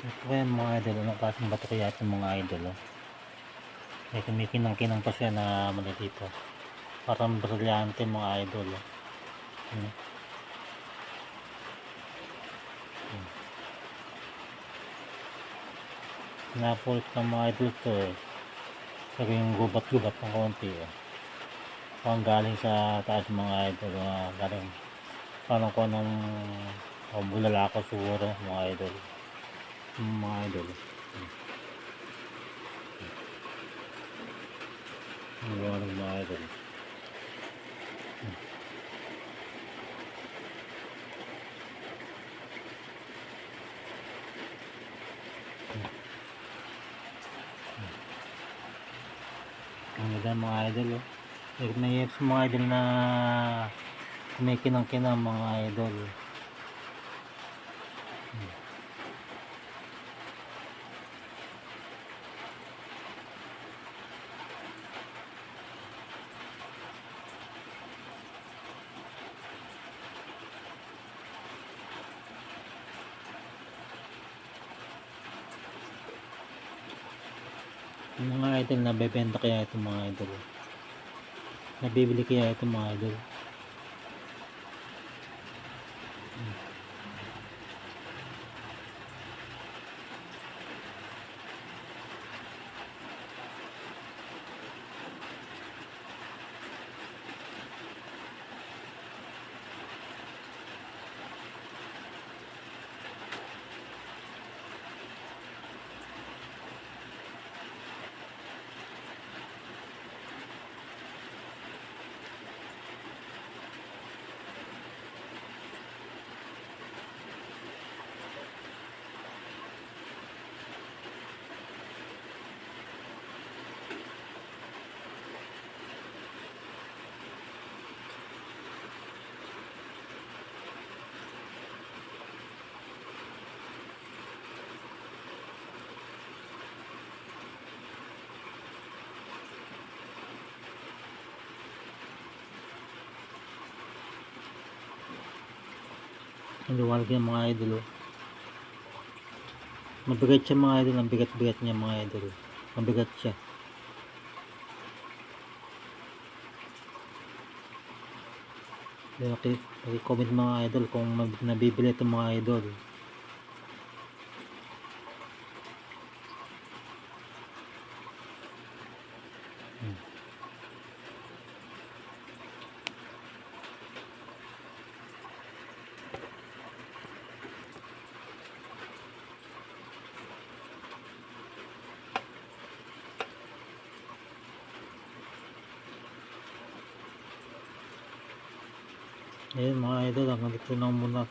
Ito ba yan mga idol? Anong klaseng bato kaya ito mga idol? Oh? May kumikinang-kinang pa siya na dito. Parang brilyante mga idol. Oh. Hmm. Napulit ng mga idol to eh. Pero yung gubat-gubat ng konti eh. Parang galing sa taas mga idol. Galing parang kung anong bulalakaw siguro mga idol. Mga idol. Mga idol. Ang ganda mga idol oh. May mga idol na kumikinang-kinang mga idol. Yung mga idol nabebenta kaya ito mga idol. Nabibili kaya ito mga idol. Ang liwanag niya mga idol oh. Mabigat siya mga idol. Ang bigat-bigat niya mga idol. Mabigat siya. Comment mga idol kung nabibili ito mga idol. Ayun mga idol, hanggang dito lang muna.